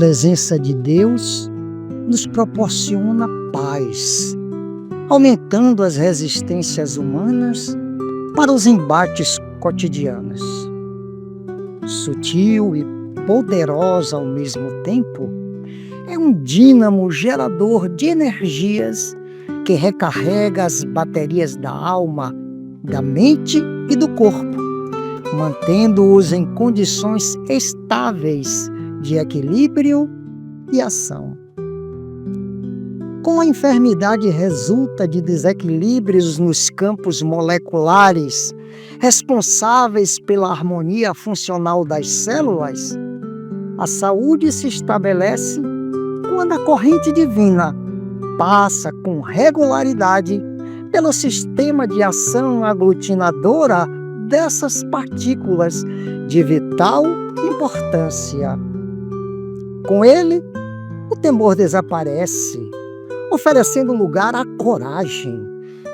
presença de Deus nos proporciona paz, aumentando as resistências humanas para os embates cotidianos. Sutil e poderosa ao mesmo tempo, é um dínamo gerador de energias que recarrega as baterias da alma, da mente e do corpo, mantendo-os em condições estáveis de equilíbrio e ação. Como a enfermidade resulta de desequilíbrios nos campos moleculares responsáveis pela harmonia funcional das células, a saúde se estabelece quando a corrente divina passa com regularidade pelo sistema de ação aglutinadora dessas partículas de vital importância. Com ele, o temor desaparece, oferecendo lugar à coragem,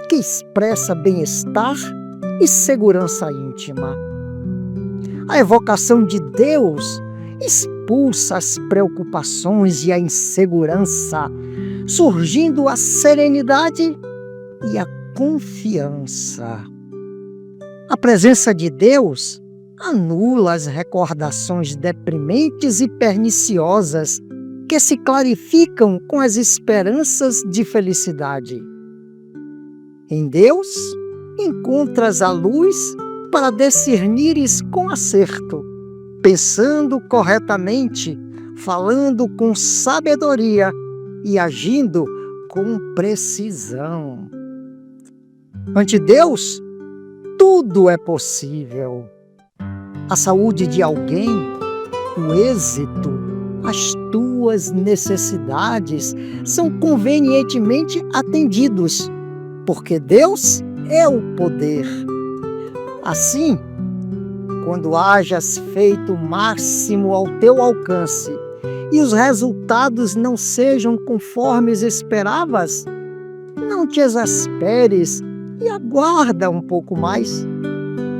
que expressa bem-estar e segurança íntima. A evocação de Deus expulsa as preocupações e a insegurança, surgindo a serenidade e a confiança. A presença de Deus anula as recordações deprimentes e perniciosas que se clarificam com as esperanças de felicidade. Em Deus, encontras a luz para discernires com acerto, pensando corretamente, falando com sabedoria e agindo com precisão. Ante Deus, tudo é possível. A saúde de alguém, o êxito, as tuas necessidades são convenientemente atendidos, porque Deus é o poder. Assim, quando hajas feito o máximo ao teu alcance e os resultados não sejam conformes esperavas, não te exasperes e aguarda um pouco mais.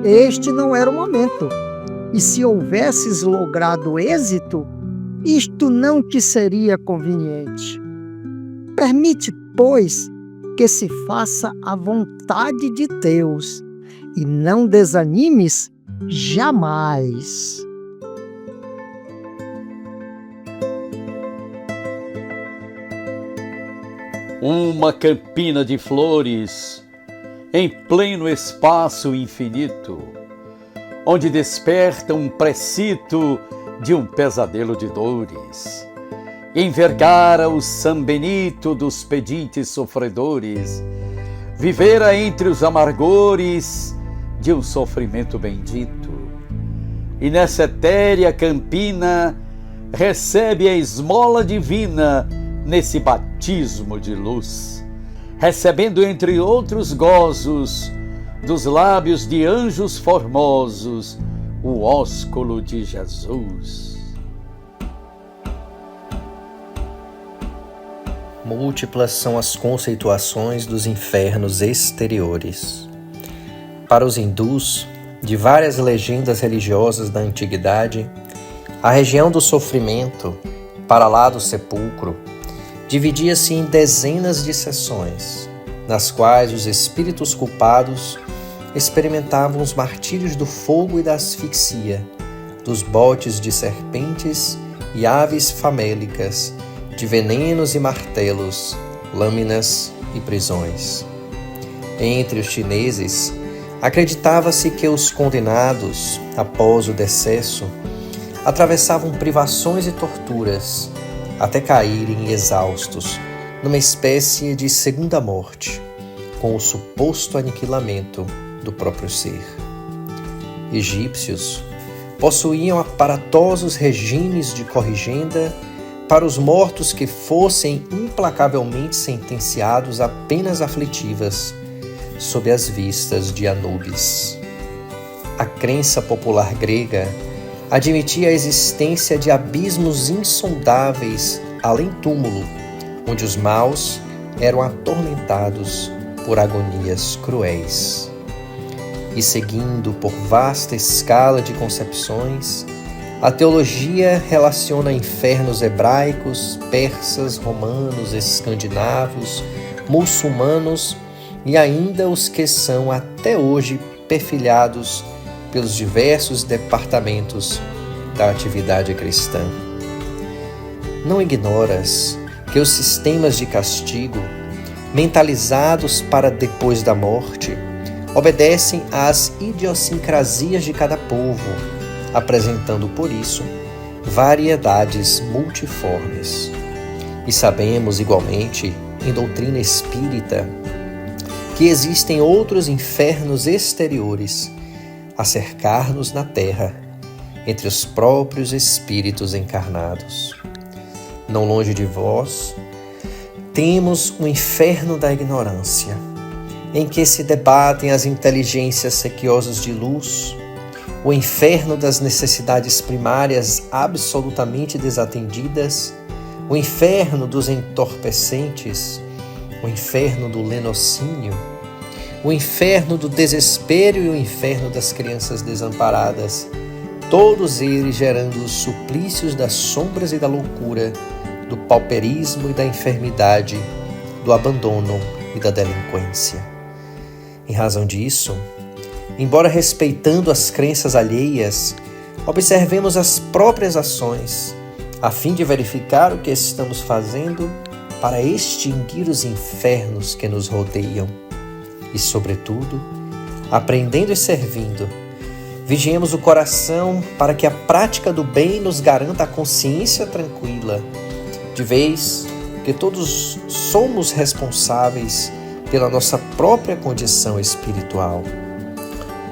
Este não era o momento, e se houvesses logrado êxito, isto não te seria conveniente. Permite, pois, que se faça a vontade de Deus e não desanimes jamais. Uma campina de flores em pleno espaço infinito, onde desperta um precito de um pesadelo de dores, envergara o San Benito dos pedintes sofredores, vivera entre os amargores de um sofrimento bendito, e nessa etérea campina recebe a esmola divina nesse batismo de luz, recebendo entre outros gozos dos lábios de anjos formosos o ósculo de Jesus. Múltiplas são as conceituações dos infernos exteriores. Para os hindus, de várias legendas religiosas da antiguidade, a região do sofrimento, para lá do sepulcro, dividia-se em dezenas de seções, nas quais os espíritos culpados experimentavam os martírios do fogo e da asfixia, dos botes de serpentes e aves famélicas, de venenos e martelos, lâminas e prisões. Entre os chineses, acreditava-se que os condenados, após o decesso, atravessavam privações e torturas, até caírem exaustos numa espécie de segunda morte, com o suposto aniquilamento do próprio ser. Egípcios possuíam aparatosos regimes de corrigenda para os mortos que fossem implacavelmente sentenciados a penas aflitivas sob as vistas de Anubis. A crença popular grega admitia a existência de abismos insondáveis além-túmulo, onde os maus eram atormentados por agonias cruéis. E seguindo por vasta escala de concepções, A teologia relaciona infernos hebraicos, persas, romanos, escandinavos, muçulmanos e ainda os que são até hoje perfilhados pelos diversos departamentos da atividade cristã. Não ignoras que os sistemas de castigo, mentalizados para depois da morte, obedecem às idiosincrasias de cada povo, apresentando por isso variedades multiformes. E sabemos igualmente, em doutrina espírita, que existem outros infernos exteriores a cercar-nos na terra, entre os próprios espíritos encarnados. Não longe de vós, temos o inferno da ignorância, em que se debatem as inteligências sequiosas de luz, o inferno das necessidades primárias absolutamente desatendidas, o inferno dos entorpecentes, o inferno do lenocínio, o inferno do desespero e o inferno das crianças desamparadas, todos eles gerando os suplícios das sombras e da loucura, do pauperismo e da enfermidade, do abandono e da delinquência. Em razão disso, embora respeitando as crenças alheias, observemos as próprias ações, a fim de verificar o que estamos fazendo para extinguir os infernos que nos rodeiam. E, sobretudo, aprendendo e servindo, vigiemos o coração para que a prática do bem nos garanta a consciência tranquila, de vez que todos somos responsáveis pela nossa própria condição espiritual.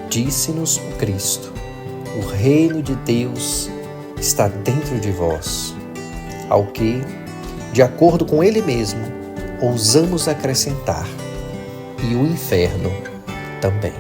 Disse-nos o Cristo: o reino de Deus está dentro de vós, ao que, de acordo com Ele mesmo, ousamos acrescentar, e o inferno também.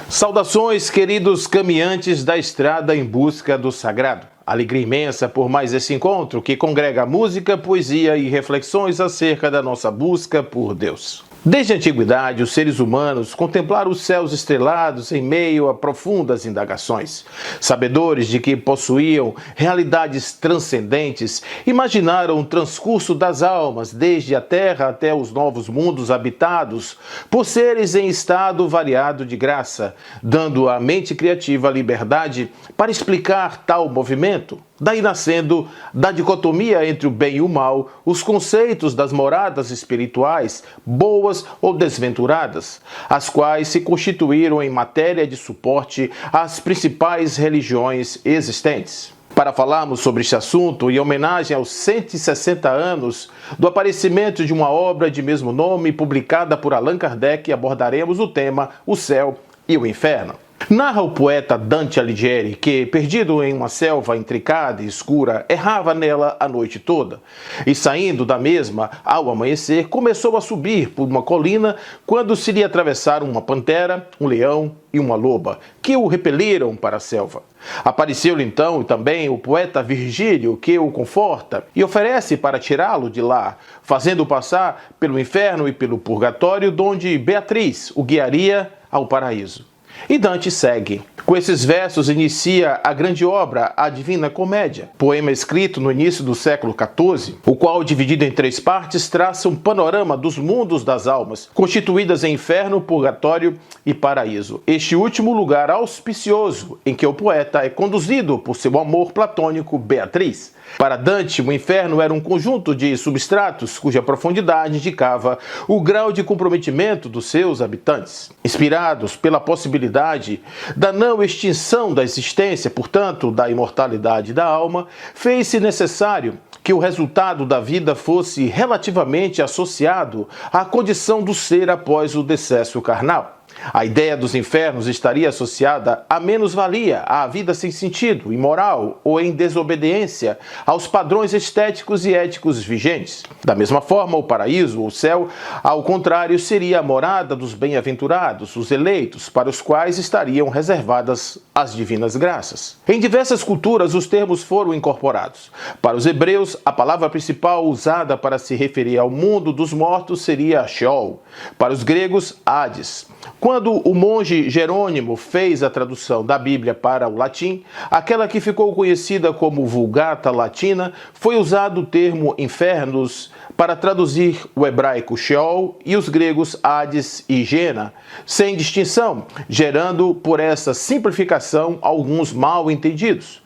Saudações, queridos caminhantes da estrada em busca do sagrado. Alegria imensa por mais esse encontro que congrega música, poesia e reflexões acerca da nossa busca por Deus. Desde a antiguidade, os seres humanos contemplaram os céus estrelados em meio a profundas indagações. Sabedores de que possuíam realidades transcendentes, imaginaram o transcurso das almas desde a Terra até os novos mundos habitados por seres em estado variado de graça, dando à mente criativa liberdade para explicar tal movimento. Daí nascendo da dicotomia entre o bem e o mal, os conceitos das moradas espirituais, boas ou desventuradas, as quais se constituíram em matéria de suporte às principais religiões existentes. Para falarmos sobre este assunto, em homenagem aos 160 anos do aparecimento de uma obra de mesmo nome publicada por Allan Kardec, abordaremos o tema O Céu e o Inferno. Narra o poeta Dante Alighieri que, perdido em uma selva intricada e escura, errava nela a noite toda, e saindo da mesma, ao amanhecer, começou a subir por uma colina quando se lhe atravessaram uma pantera, um leão e uma loba, que o repeliram para a selva. Apareceu-lhe então também o poeta Virgílio, que o conforta e oferece para tirá-lo de lá, fazendo passar pelo inferno e pelo purgatório, donde Beatriz o guiaria ao paraíso. E Dante segue. Com esses versos inicia a grande obra, a Divina Comédia, poema escrito no início do século XIV, o qual, dividido em 3 partes, traça um panorama dos mundos das almas, constituídas em inferno, purgatório e paraíso. Este último lugar auspicioso em que o poeta é conduzido por seu amor platônico Beatriz. Para Dante, o inferno era um conjunto de substratos cuja profundidade indicava o grau de comprometimento dos seus habitantes. Inspirados pela possibilidade da não extinção da existência, portanto, da imortalidade da alma, fez-se necessário que o resultado da vida fosse relativamente associado à condição do ser após o decesso carnal. A ideia dos infernos estaria associada à menos-valia, à vida sem sentido, imoral ou em desobediência aos padrões estéticos e éticos vigentes. Da mesma forma, o paraíso, ou céu, ao contrário, seria a morada dos bem-aventurados, os eleitos, para os quais estariam reservadas as divinas graças. Em diversas culturas, os termos foram incorporados. Para os hebreus, a palavra principal usada para se referir ao mundo dos mortos seria Sheol. Para os gregos, Hades. Quando o monge Jerônimo fez a tradução da Bíblia para o latim, aquela que ficou conhecida como Vulgata Latina, foi usado o termo infernos para traduzir o hebraico Sheol e os gregos Hades e Gena, sem distinção, gerando por essa simplificação alguns mal entendidos.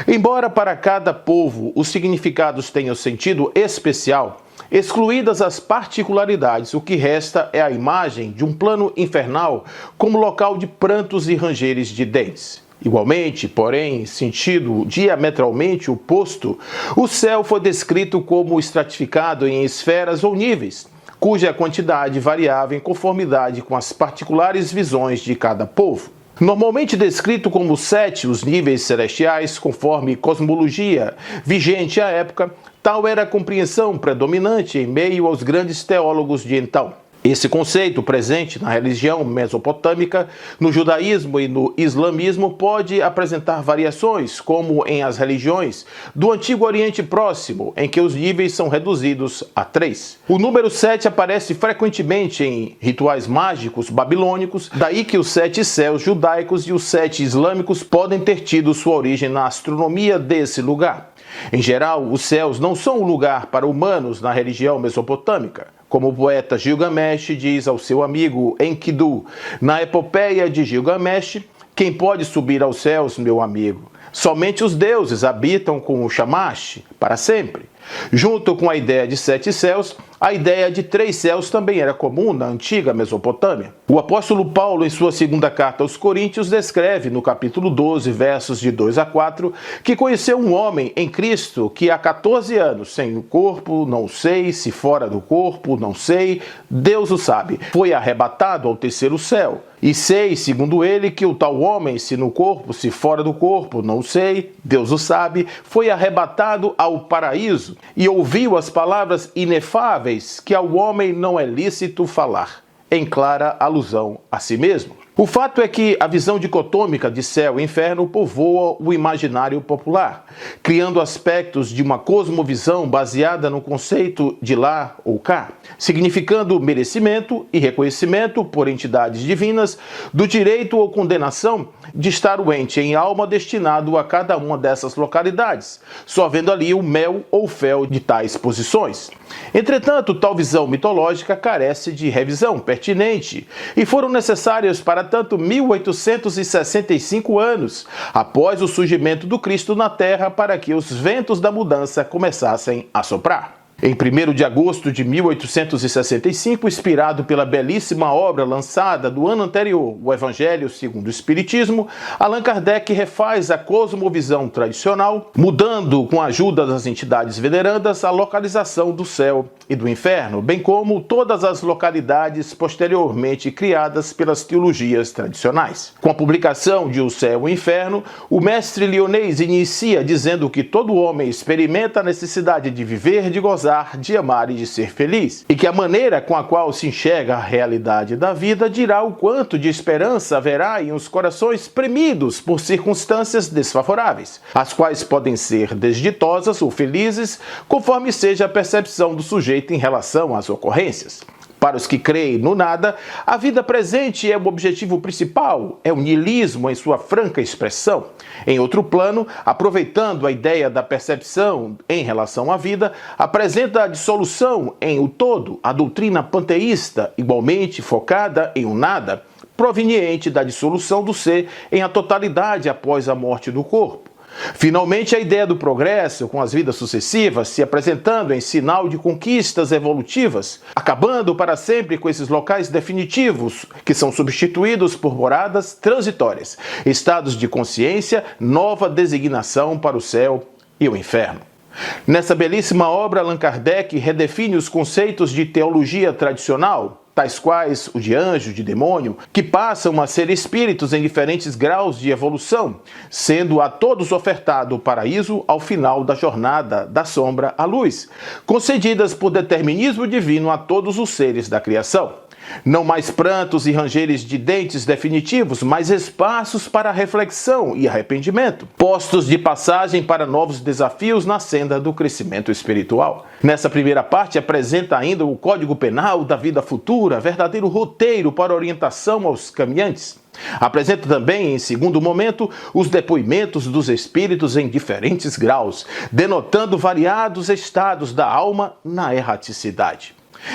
Embora para cada povo os significados tenham sentido especial, excluídas as particularidades, o que resta é a imagem de um plano infernal como local de prantos e rangeres de dentes. Igualmente, porém, em sentido diametralmente oposto, o céu foi descrito como estratificado em esferas ou níveis, cuja quantidade variava em conformidade com as particulares visões de cada povo. Normalmente descrito como 7 os níveis celestiais, conforme cosmologia vigente à época, tal era a compreensão predominante em meio aos grandes teólogos de então. Esse conceito, presente na religião mesopotâmica, no judaísmo e no islamismo, pode apresentar variações, como em as religiões do Antigo Oriente Próximo, em que os níveis são reduzidos a 3. O número 7 aparece frequentemente em rituais mágicos babilônicos, daí que os 7 céus judaicos e os 7 islâmicos podem ter tido sua origem na astronomia desse lugar. Em geral, os céus não são um lugar para humanos na religião mesopotâmica. Como o poeta Gilgamesh diz ao seu amigo Enkidu, na epopeia de Gilgamesh, quem pode subir aos céus, meu amigo? Somente os deuses habitam com o Shamash para sempre. Junto com a ideia de 7 céus, a ideia de 3 céus também era comum na antiga Mesopotâmia. O apóstolo Paulo, em sua segunda carta aos Coríntios, descreve no capítulo 12, versos de 2 a 4, que conheceu um homem em Cristo que há 14 anos, sem o corpo, não sei, se fora do corpo, não sei, Deus o sabe, foi arrebatado ao terceiro céu. E sei, segundo ele, que o tal homem, se no corpo, se fora do corpo, não sei, Deus o sabe, foi arrebatado ao paraíso e ouviu as palavras inefáveis que ao homem não é lícito falar, em clara alusão a si mesmo. O fato é que a visão dicotômica de céu e inferno povoa o imaginário popular, criando aspectos de uma cosmovisão baseada no conceito de lá ou cá, significando merecimento e reconhecimento por entidades divinas do direito ou condenação de estar o ente em alma destinado a cada uma dessas localidades, só vendo ali o mel ou fel de tais posições. Entretanto, tal visão mitológica carece de revisão pertinente e foram necessárias para tanto 1865 anos após o surgimento do Cristo na Terra para que os ventos da mudança começassem a soprar. Em 1º de agosto de 1865, inspirado pela belíssima obra lançada do ano anterior, O Evangelho segundo o Espiritismo, Allan Kardec refaz a cosmovisão tradicional, mudando, com a ajuda das entidades venerandas, a localização do céu e do inferno, bem como todas as localidades posteriormente criadas pelas teologias tradicionais. Com a publicação de O Céu e o Inferno, o mestre Lyonês inicia dizendo que todo homem experimenta a necessidade de viver, de gozar, de amar e de ser feliz, e que a maneira com a qual se enxerga a realidade da vida dirá o quanto de esperança haverá em os corações premidos por circunstâncias desfavoráveis, as quais podem ser desditosas ou felizes, conforme seja a percepção do sujeito em relação às ocorrências. Para os que creem no nada, a vida presente é o objetivo principal, é o niilismo em sua franca expressão. Em outro plano, aproveitando a ideia da percepção em relação à vida, apresenta a dissolução em o todo, a doutrina panteísta, igualmente focada em um nada, proveniente da dissolução do ser em a totalidade após a morte do corpo. Finalmente, a ideia do progresso, com as vidas sucessivas, se apresentando em sinal de conquistas evolutivas, acabando para sempre com esses locais definitivos, que são substituídos por moradas transitórias, estados de consciência, nova designação para o céu e o inferno. Nessa belíssima obra, Allan Kardec redefine os conceitos de teologia tradicional, tais quais o de anjo, de demônio, que passam a ser espíritos em diferentes graus de evolução, sendo a todos ofertado o paraíso ao final da jornada da sombra à luz, concedidas por determinismo divino a todos os seres da criação. Não mais prantos e rangeres de dentes definitivos, mas espaços para reflexão e arrependimento. Postos de passagem para novos desafios na senda do crescimento espiritual. Nessa primeira parte, apresenta ainda o Código Penal da vida futura, verdadeiro roteiro para orientação aos caminhantes. Apresenta também, em segundo momento, os depoimentos dos espíritos em diferentes graus, denotando variados estados da alma na erraticidade.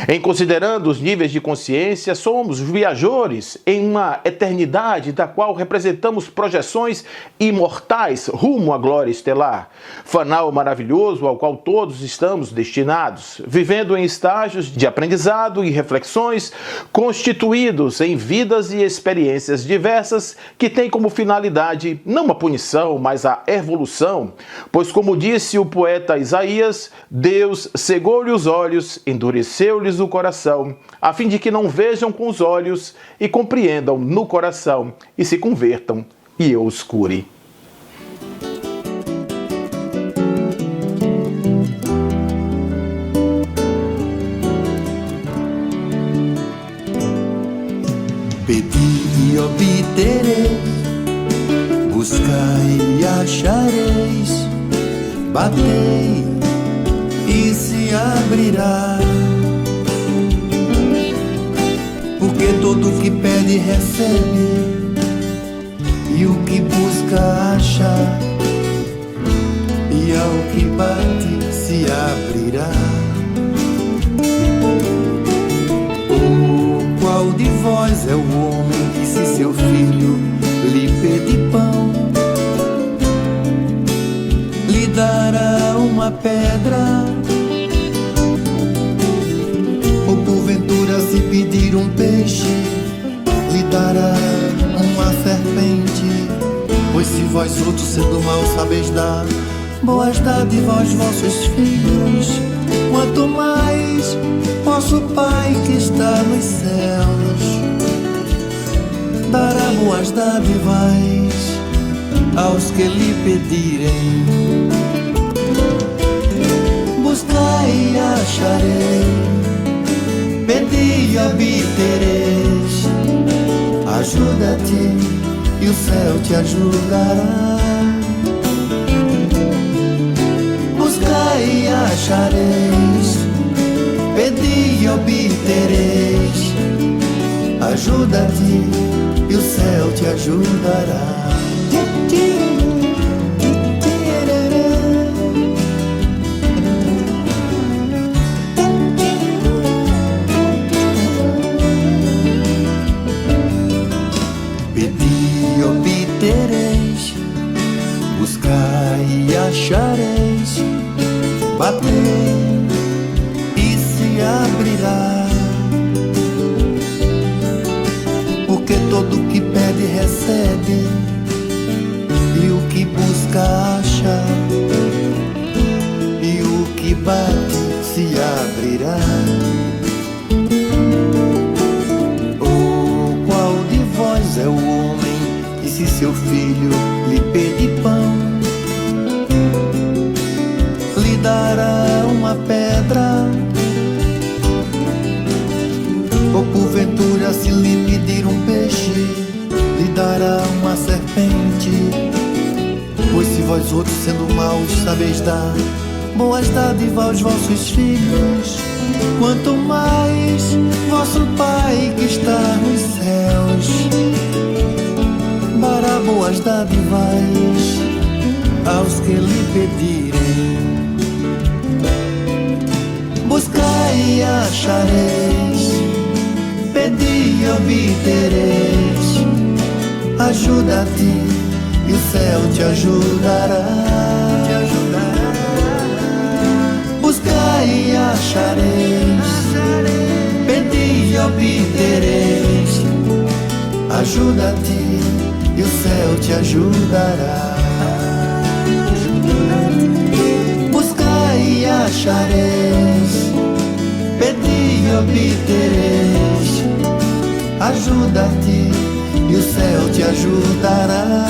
Em considerando os níveis de consciência, somos viajores em uma eternidade da qual representamos projeções imortais rumo à glória estelar, fanal maravilhoso ao qual todos estamos destinados, vivendo em estágios de aprendizado e reflexões constituídos em vidas e experiências diversas que têm como finalidade não a punição, mas a evolução, pois como disse o poeta Isaías, Deus cegou-lhe os olhos, endureceu-lhes o coração, a fim de que não vejam com os olhos e compreendam no coração e se convertam e eu os cure. Pedi e obtereis, buscai e achareis, batei e se abrirá. Porque todo o que pede recebe, e o que busca acha, e ao que bate se abrirá. Oh, qual de vós é o homem que se seu filho lhe pedir pão, lhe dará uma pedra? Ou porventura se pedir um peixe, lhe dará uma serpente? Pois se vós outros sendo maus sabeis dar boas dádivas aos vossos filhos, quanto mais vosso Pai que está nos céus dará boas dádivas aos que lhe pedirem. Buscai e achareis, pedi e obtereis, ajuda-te e o céu te ajudará. Buscai e achareis, pedi e obtereis, ajuda-te e o céu te ajudará. Buscai e achareis, batei e se abrirá. Porque todo o que pede recebe, e o que busca acha, e o que bate se abrirá. Oh, qual de vós é o homem que se seu filho lhe pedir pão, lhe dará uma pedra? Ou porventura se lhe pedir um peixe, lhe dará uma serpente? Pois se vós outros sendo maus sabeis dar boas dádivas aos vossos filhos, quanto mais vosso Pai que está nos céus dará boas dádivas aos que lhe pedirem. Buscai e achareis, pedi e obtereis, ajuda-te e o céu te ajudará. Buscai e achareis, pedi e obtereis, ajuda-te e o céu te ajudará. Buscai e achareis, pedi e obtereis, ajuda-te e o céu te ajudará.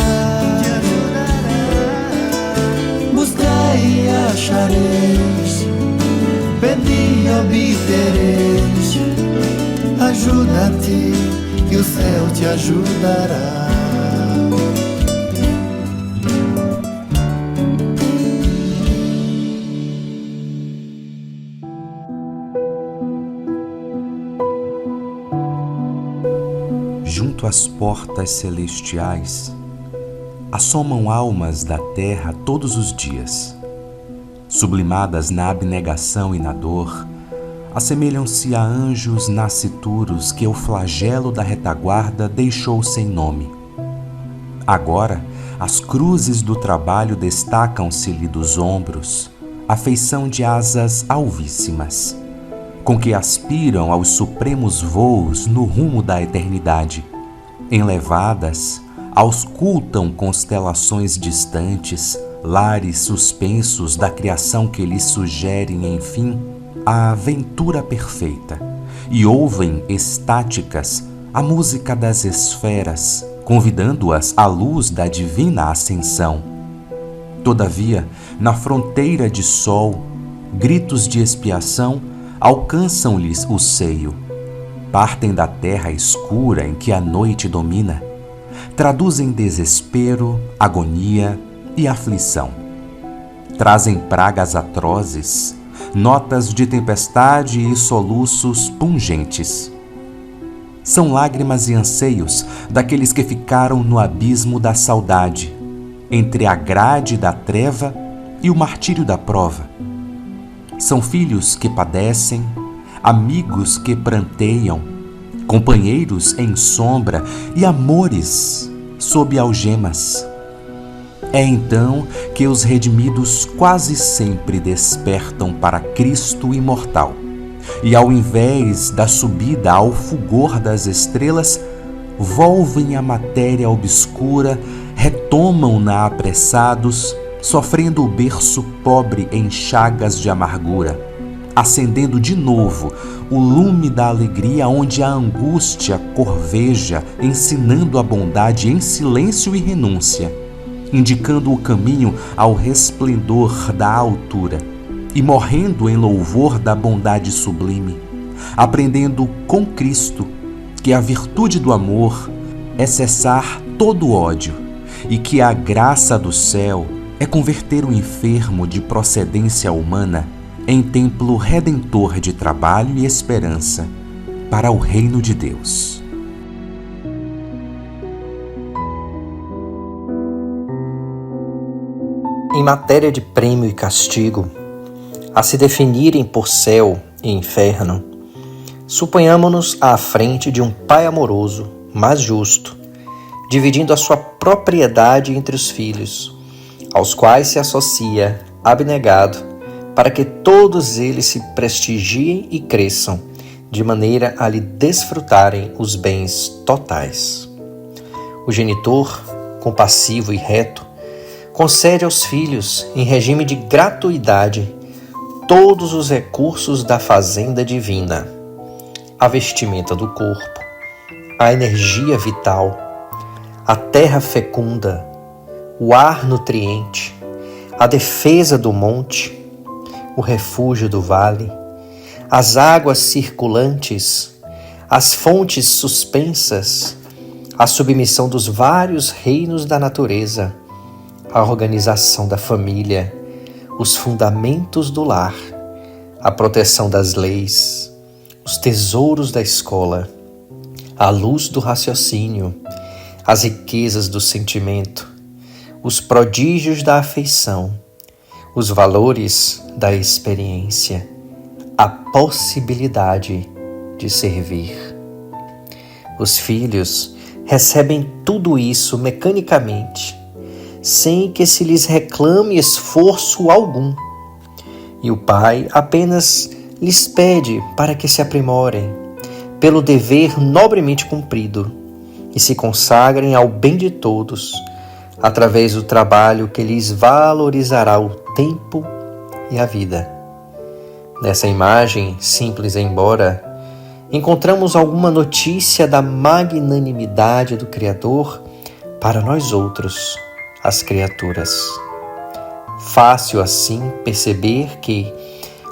Buscai e achareis, pedi e obtereis, ajuda-te e o céu te ajudará. Junto às portas celestiais, assomam almas da terra todos os dias. Sublimadas na abnegação e na dor, assemelham-se a anjos nascituros que o flagelo da retaguarda deixou sem nome. Agora, as cruzes do trabalho destacam-se-lhe dos ombros, à feição de asas alvíssimas, com que aspiram aos supremos voos no rumo da eternidade. Enlevadas, auscultam constelações distantes, lares suspensos da criação que lhes sugerem, enfim, a aventura perfeita, e ouvem estáticas a música das esferas, convidando-as à luz da divina ascensão. Todavia, na fronteira de sol, gritos de expiação alcançam-lhes o seio. Partem da terra escura em que a noite domina, traduzem desespero, agonia e aflição. Trazem pragas atrozes, notas de tempestade e soluços pungentes. São lágrimas e anseios daqueles que ficaram no abismo da saudade, entre a grade da treva e o martírio da prova. São filhos que padecem, amigos que pranteiam, companheiros em sombra e amores sob algemas. É então que os redimidos quase sempre despertam para Cristo imortal, e ao invés da subida ao fulgor das estrelas, volvem a matéria obscura, retomam-na apressados, sofrendo o berço pobre em chagas de amargura, acendendo de novo o lume da alegria onde a angústia corveja, ensinando a bondade em silêncio e renúncia, indicando o caminho ao resplendor da altura e morrendo em louvor da bondade sublime, aprendendo com Cristo que a virtude do amor é cessar todo ódio e que a graça do céu é converter o enfermo de procedência humana em templo redentor de trabalho e esperança para o reino de Deus. Em matéria de prêmio e castigo, a se definirem por céu e inferno, suponhamos-nos à frente de um pai amoroso, mas justo, dividindo a sua propriedade entre os filhos, aos quais se associa abnegado, para que todos eles se prestigiem e cresçam, de maneira a lhe desfrutarem os bens totais. O genitor, compassivo e reto, concede aos filhos, em regime de gratuidade, todos os recursos da fazenda divina, a vestimenta do corpo, a energia vital, a terra fecunda, o ar nutriente, a defesa do monte, o refúgio do vale, as águas circulantes, as fontes suspensas, a submissão dos vários reinos da natureza, a organização da família, os fundamentos do lar, a proteção das leis, os tesouros da escola, a luz do raciocínio, as riquezas do sentimento, os prodígios da afeição, os valores da experiência, a possibilidade de servir. Os filhos recebem tudo isso mecanicamente, sem que se lhes reclame esforço algum, e o pai apenas lhes pede para que se aprimorem, pelo dever nobremente cumprido, e se consagrem ao bem de todos, através do trabalho que lhes valorizará o tempo e a vida. Nessa imagem, simples embora, encontramos alguma notícia da magnanimidade do Criador para nós outros, as criaturas. Fácil assim perceber que,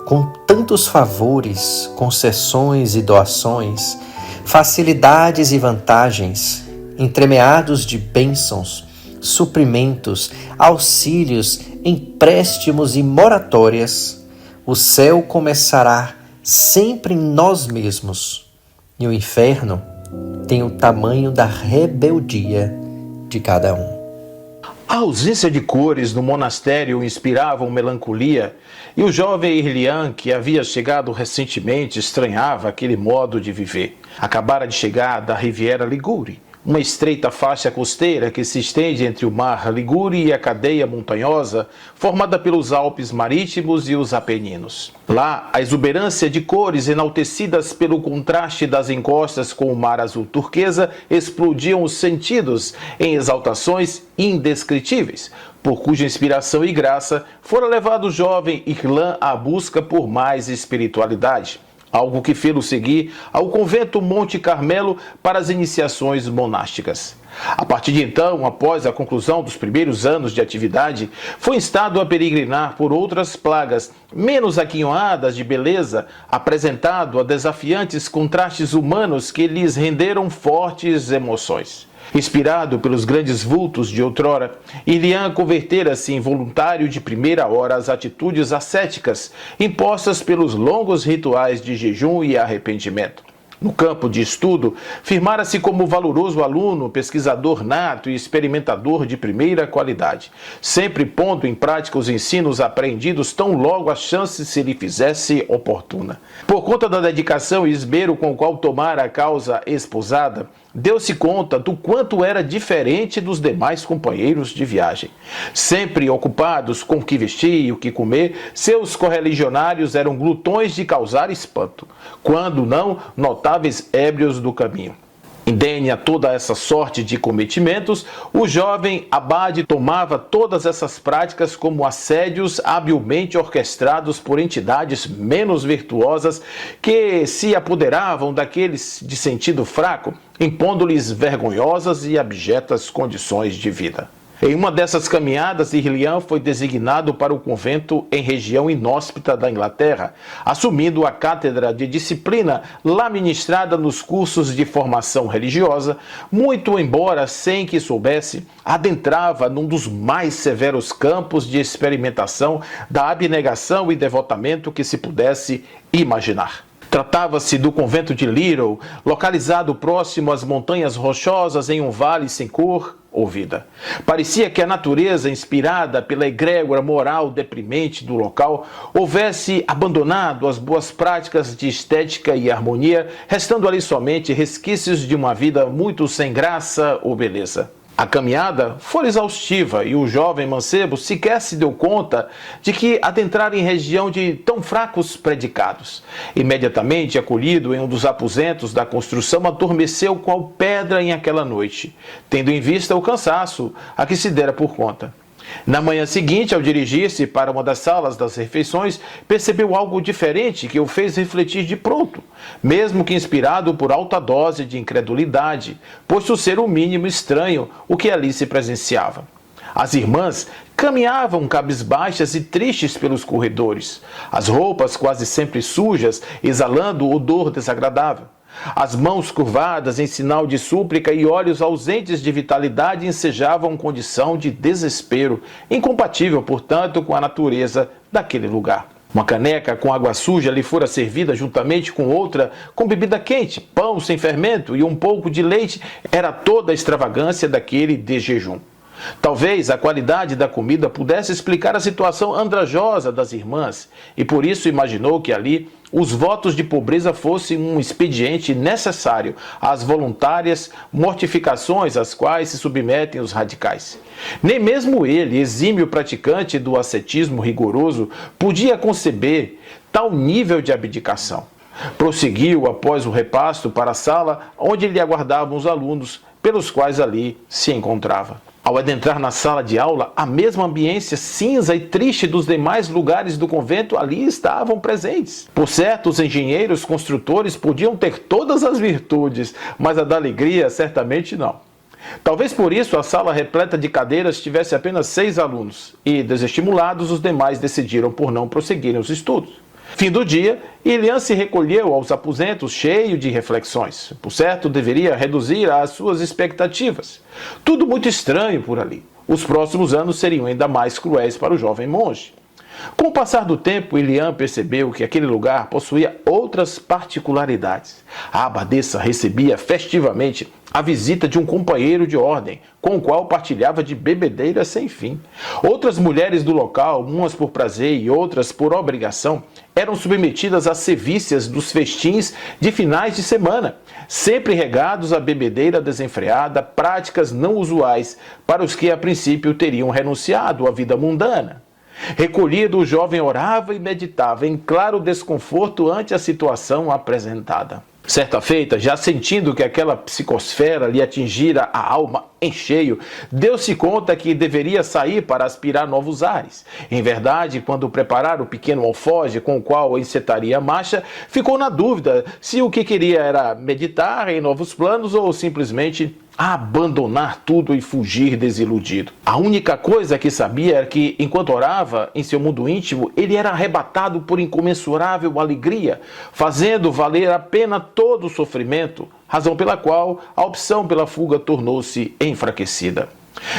com tantos favores, concessões e doações, facilidades e vantagens, entremeados de bênçãos, suprimentos, auxílios, empréstimos e moratórias, o céu começará sempre em nós mesmos, e o inferno tem o tamanho da rebeldia de cada um. A ausência de cores no monastério inspiravam melancolia, e o jovem Irlian, que havia chegado recentemente, estranhava aquele modo de viver. Acabara de chegar da Riviera Ligure, uma estreita faixa costeira que se estende entre o mar Ligure e a cadeia montanhosa formada pelos Alpes Marítimos e os Apeninos. Lá, a exuberância de cores enaltecidas pelo contraste das encostas com o mar azul turquesa explodiam os sentidos em exaltações indescritíveis, por cuja inspiração e graça fora levado o jovem Irlan à busca por mais espiritualidade. Algo que fê-lo seguir ao convento Monte Carmelo para as iniciações monásticas. A partir de então, após a conclusão dos primeiros anos de atividade, foi instado a peregrinar por outras plagas, menos aquinhoadas de beleza, apresentado a desafiantes contrastes humanos que lhes renderam fortes emoções. Inspirado pelos grandes vultos de outrora, Irlian convertera-se em voluntário de primeira hora às atitudes ascéticas impostas pelos longos rituais de jejum e arrependimento. No campo de estudo, firmara-se como valoroso aluno, pesquisador nato e experimentador de primeira qualidade, sempre pondo em prática os ensinos apreendidos tão logo a chance se lhe fizesse oportuna. Por conta da dedicação e esmero com o qual tomara a causa esposada, deu-se conta do quanto era diferente dos demais companheiros de viagem. Sempre ocupados com o que vestir e o que comer, seus correligionários eram glutões de causar espanto, quando não notáveis ébrios do caminho. Indene a toda essa sorte de cometimentos, o jovem abade tomava todas essas práticas como assédios habilmente orquestrados por entidades menos virtuosas que se apoderavam daqueles de sentido fraco, impondo-lhes vergonhosas e abjetas condições de vida. Em uma dessas caminhadas, Irlian foi designado para o convento em região inóspita da Inglaterra, assumindo a cátedra de disciplina lá ministrada nos cursos de formação religiosa, muito embora sem que soubesse, adentrava num dos mais severos campos de experimentação da abnegação e devotamento que se pudesse imaginar. Tratava-se do convento de Little, localizado próximo às montanhas rochosas em um vale sem cor ou vida. Parecia que a natureza, inspirada pela egrégora moral deprimente do local, houvesse abandonado as boas práticas de estética e harmonia, restando ali somente resquícios de uma vida muito sem graça ou beleza. A caminhada foi exaustiva e o jovem mancebo sequer se deu conta de que adentrara em região de tão fracos predicados. Imediatamente acolhido em um dos aposentos da construção, adormeceu qual pedra em aquela noite, tendo em vista o cansaço a que se dera por conta. Na manhã seguinte, ao dirigir-se para uma das salas das refeições, percebeu algo diferente que o fez refletir de pronto, mesmo que inspirado por alta dose de incredulidade, posto ser o mínimo estranho o que ali se presenciava. As irmãs caminhavam cabisbaixas e tristes pelos corredores, as roupas quase sempre sujas, exalando odor desagradável. As mãos curvadas em sinal de súplica e olhos ausentes de vitalidade ensejavam condição de desespero, incompatível, portanto, com a natureza daquele lugar. Uma caneca com água suja lhe fora servida juntamente com outra com bebida quente, pão sem fermento e um pouco de leite. Era toda a extravagância daquele de jejum. Talvez a qualidade da comida pudesse explicar a situação andrajosa das irmãs, e por isso imaginou que ali os votos de pobreza fossem um expediente necessário às voluntárias mortificações às quais se submetem os radicais. Nem mesmo ele, exímio praticante do ascetismo rigoroso, podia conceber tal nível de abdicação. Prosseguiu após o repasto para a sala onde lhe aguardavam os alunos, pelos quais ali se encontrava. Ao adentrar na sala de aula, a mesma ambiência cinza e triste dos demais lugares do convento ali estavam presentes. Por certo, os engenheiros construtores podiam ter todas as virtudes, mas a da alegria certamente não. Talvez por isso a sala repleta de cadeiras tivesse apenas 6 alunos, e, desestimulados, os demais decidiram por não prosseguirem os estudos. Fim do dia, Ilian se recolheu aos aposentos cheio de reflexões. Por certo, deveria reduzir as suas expectativas. Tudo muito estranho por ali. Os próximos anos seriam ainda mais cruéis para o jovem monge. Com o passar do tempo, Ilian percebeu que aquele lugar possuía outras particularidades. A abadesa recebia festivamente a visita de um companheiro de ordem, com o qual partilhava de bebedeira sem fim. Outras mulheres do local, umas por prazer e outras por obrigação, eram submetidas às sevícias dos festins de finais de semana, sempre regados à bebedeira desenfreada, práticas não usuais para os que a princípio teriam renunciado à vida mundana. Recolhido, o jovem orava e meditava em claro desconforto ante a situação apresentada. Certa feita, já sentindo que aquela psicosfera lhe atingira a alma em cheio, deu-se conta que deveria sair para aspirar novos ares. Em verdade, quando preparar o pequeno alforje com o qual encetaria a marcha, ficou na dúvida se o que queria era meditar em novos planos ou simplesmente abandonar tudo e fugir desiludido. A única coisa que sabia era que, enquanto orava em seu mundo íntimo, ele era arrebatado por incomensurável alegria, fazendo valer a pena todo o sofrimento, razão pela qual a opção pela fuga tornou-se enfraquecida.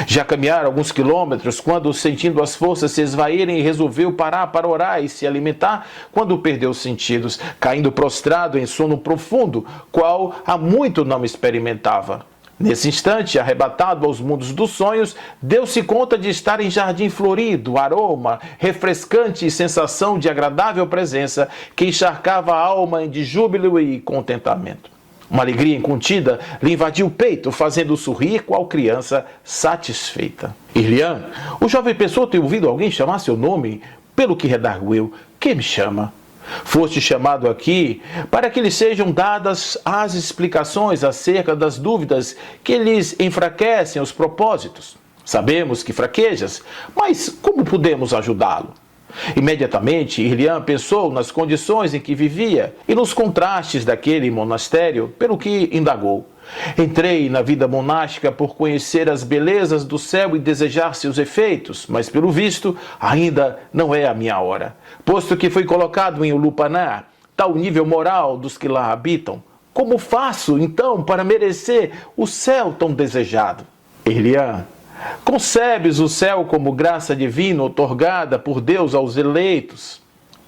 Já caminhara alguns quilômetros quando, sentindo as forças se esvaírem, resolveu parar para orar e se alimentar quando perdeu os sentidos, caindo prostrado em sono profundo, qual há muito não experimentava. Nesse instante, arrebatado aos mundos dos sonhos, deu-se conta de estar em jardim florido, aroma refrescante e sensação de agradável presença que encharcava a alma de júbilo e contentamento. Uma alegria incontida lhe invadiu o peito, fazendo sorrir qual criança satisfeita. Ilian, o jovem pensou ter ouvido alguém chamar seu nome, pelo que redarguiu: "Quem me chama?" Foste chamado aqui para que lhes sejam dadas as explicações acerca das dúvidas que lhes enfraquecem os propósitos. Sabemos que fraquejas, mas como podemos ajudá-lo? Imediatamente, Ilian pensou nas condições em que vivia e nos contrastes daquele monastério, pelo que indagou: "Entrei na vida monástica por conhecer as belezas do céu e desejar seus efeitos, mas pelo visto ainda não é a minha hora. Posto que fui colocado em Ulupaná, tal nível moral dos que lá habitam, como faço então para merecer o céu tão desejado?" Ilian, concebes o céu como graça divina outorgada por Deus aos eleitos.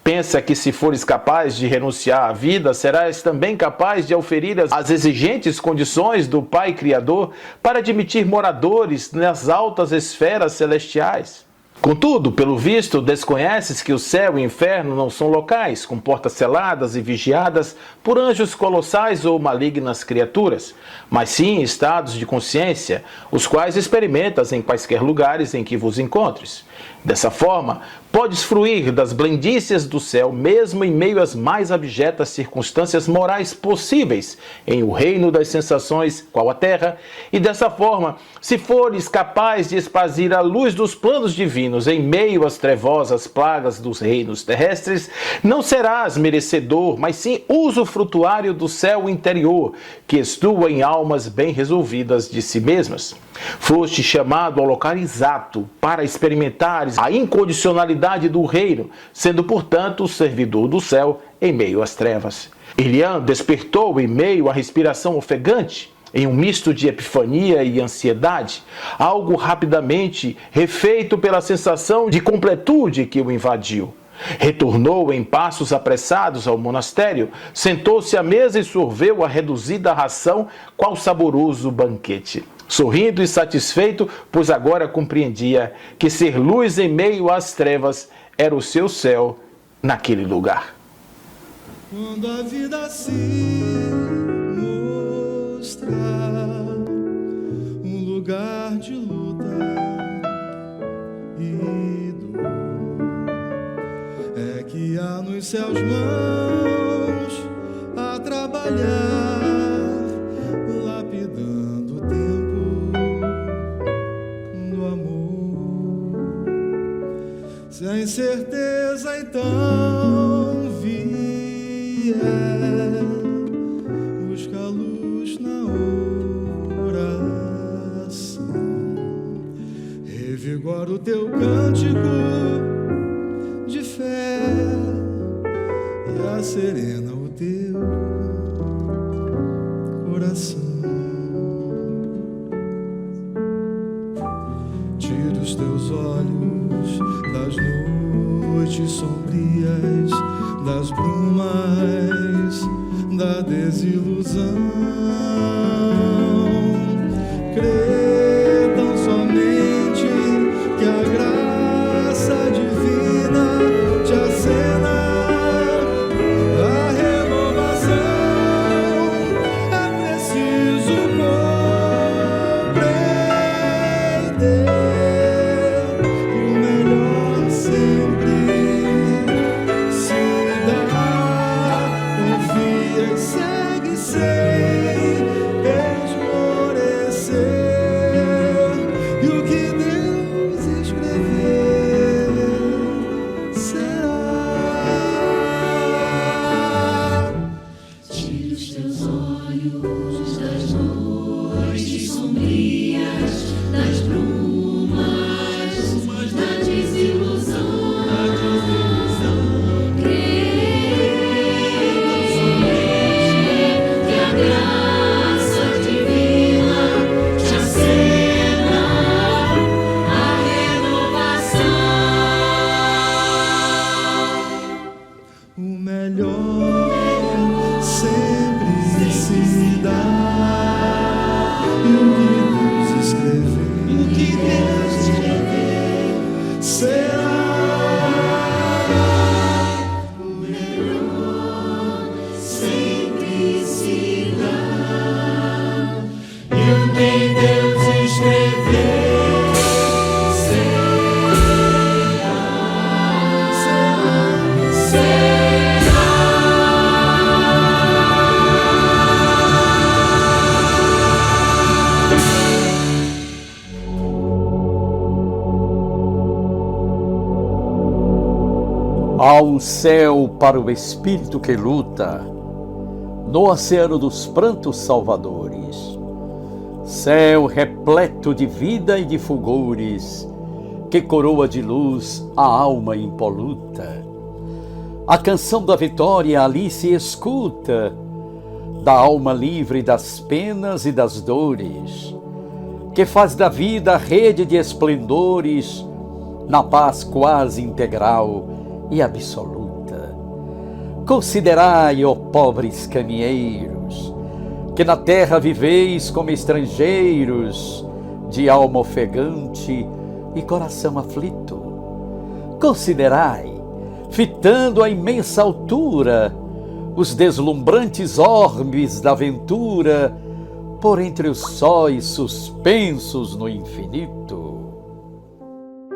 Pensa que se fores capaz de renunciar à vida, serás também capaz de oferir as exigentes condições do Pai Criador para admitir moradores nas altas esferas celestiais. Contudo, pelo visto, desconheces que o céu e o inferno não são locais, com portas seladas e vigiadas por anjos colossais ou malignas criaturas, mas sim estados de consciência, os quais experimentas em quaisquer lugares em que vos encontres. Dessa forma, podes fruir das blendícias do céu, mesmo em meio às mais abjetas circunstâncias morais possíveis, em o reino das sensações, qual a terra, e dessa forma, se fores capaz de espazir a luz dos planos divinos em meio às trevosas plagas dos reinos terrestres, não serás merecedor, mas sim usufrutuário do céu interior, que estua em almas bem resolvidas de si mesmas. Foste chamado ao local exato para experimentares a incondicionalidade do reino, sendo, portanto, o servidor do céu em meio às trevas. Ilian despertou em meio à respiração ofegante, em um misto de epifania e ansiedade, algo rapidamente refeito pela sensação de completude que o invadiu. Retornou em passos apressados ao monastério, sentou-se à mesa e sorveu a reduzida ração qual saboroso banquete. Sorrindo e satisfeito, pois agora compreendia que ser luz em meio às trevas era o seu céu naquele lugar. Quando a vida se mostrar um lugar de luta e dor, é que há nos céus mãos a trabalhar, lapidando o tempo do amor. Se a incerteza então vier, busca a luz na oração, revigora o teu cântico de fé teus olhos, das noites sombrias, das brumas, da desilusão. Crê tão somente que a graça divina te acena a renovação. É preciso compreender que o melhor sempre se dá. Confia e segue sem esmorecer, e o que Deus escrever será. Tire os teus olhos das noites sombrias, das brumas, da desilusão. Que a graça divina te acena a renovação. O melhor sempre se dá, e o que Deus escrever será. O melhor sempre se dá, e o que Deus escrever será. Há um céu para o espírito que luta, no oceano dos prantos salvadores. Céu repleto de vida e de fulgores, que coroa de luz a alma impoluta. A canção da vitória ali se escuta, da alma livre das penas e das dores, que faz da vida rede de esplendores, na paz quase integral e absoluta. Considerai, ó pobres caminheiros, que na terra viveis como estrangeiros, de alma ofegante e coração aflito. Considerai, fitando a imensa altura, os deslumbrantes orbes da aventura, por entre os sóis suspensos no infinito.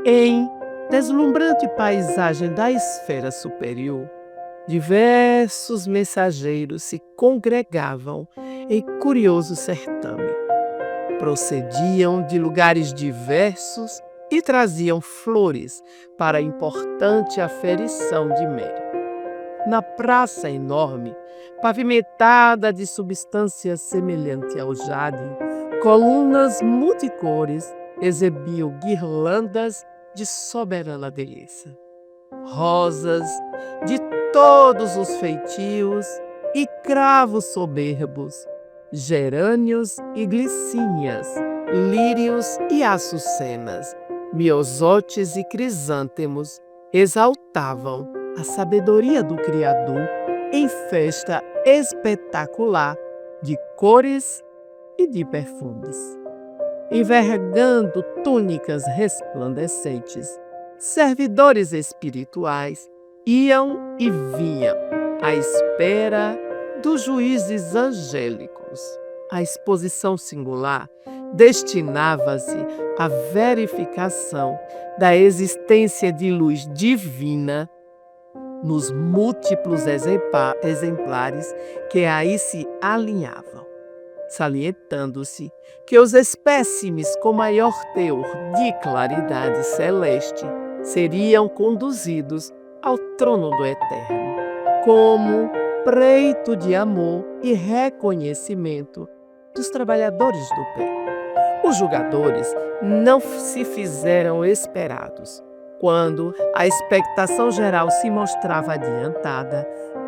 Em deslumbrante paisagem da esfera superior, diversos mensageiros se congregavam em curioso certame. Procediam de lugares diversos e traziam flores para a importante aferição de mérito. Na praça enorme, pavimentada de substância semelhante ao jade, colunas multicores exibiam guirlandas de soberana beleza. Rosas de todos os feitios e cravos soberbos, gerânios e glicínias, lírios e açucenas, miosotes e crisântemos exaltavam a sabedoria do Criador em festa espetacular de cores e de perfumes. Envergando túnicas resplandecentes, servidores espirituais iam e vinham à espera dos juízes angélicos. A exposição singular destinava-se à verificação da existência de luz divina nos múltiplos exemplares que aí se alinhavam, salientando-se que os espécimes com maior teor de claridade celeste seriam conduzidos ao trono do Eterno, como preito de amor e reconhecimento dos trabalhadores do bem. Os julgadores não se fizeram esperados. Quando a expectação geral se mostrava adiantada,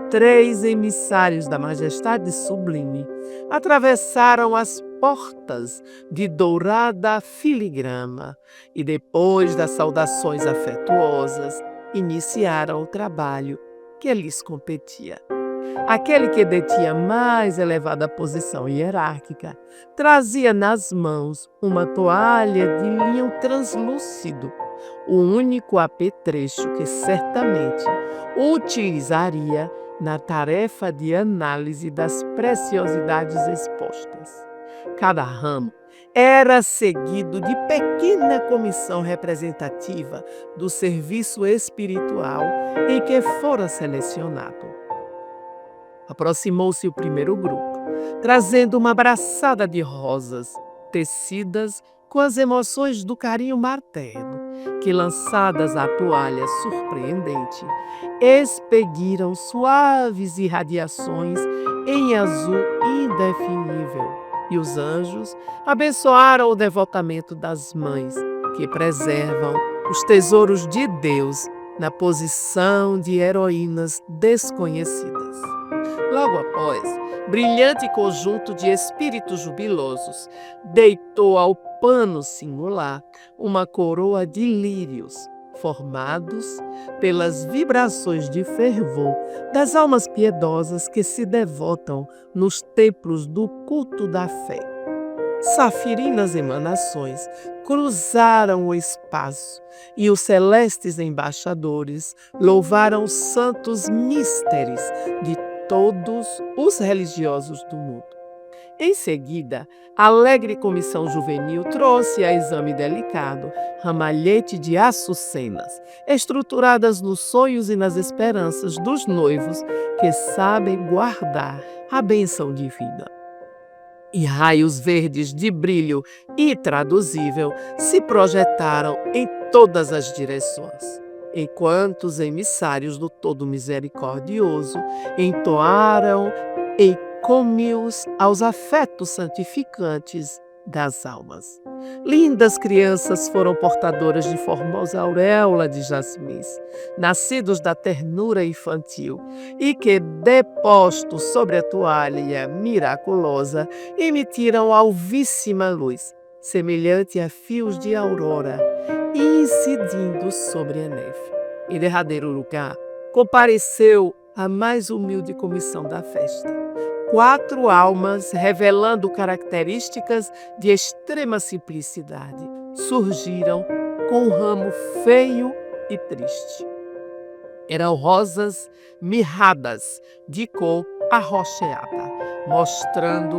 3 emissários da Majestade Sublime atravessaram as portas de dourada filigrama e, depois das saudações afetuosas, iniciaram o trabalho que lhes competia. Aquele que detinha mais elevada posição hierárquica trazia nas mãos uma toalha de linho translúcido, o único apetrecho que certamente utilizaria na tarefa de análise das preciosidades expostas. Cada ramo era seguido de pequena comissão representativa do serviço espiritual em que fora selecionado. Aproximou-se o primeiro grupo, trazendo uma braçada de rosas, tecidas com as emoções do carinho materno, que, lançadas à toalha surpreendente, expediram suaves irradiações em azul indefinível. E os anjos abençoaram o devotamento das mães, que preservam os tesouros de Deus na posição de heroínas desconhecidas. Logo após, brilhante conjunto de espíritos jubilosos deitou ao pano singular uma coroa de lírios, formados pelas vibrações de fervor das almas piedosas que se devotam nos templos do culto da fé. Safirinas emanações cruzaram o espaço e os celestes embaixadores louvaram os santos místeres de todos os religiosos do mundo. Em seguida, a alegre comissão juvenil trouxe a exame delicado ramalhete de açucenas, estruturadas nos sonhos e nas esperanças dos noivos que sabem guardar a bênção divina. E raios verdes de brilho intraduzível se projetaram em todas as direções, enquanto os emissários do Todo Misericordioso entoaram encômios aos afetos santificantes das almas. Lindas crianças foram portadoras de formosa auréola de jasmins, nascidos da ternura infantil, e que, depostos sobre a toalha miraculosa, emitiram alvíssima luz, semelhante a fios de aurora, incidindo sobre a neve. Em derradeiro lugar, compareceu a mais humilde comissão da festa. 4 almas revelando características de extrema simplicidade surgiram com um ramo feio e triste. Eram rosas mirradas de cor arroxeada, mostrando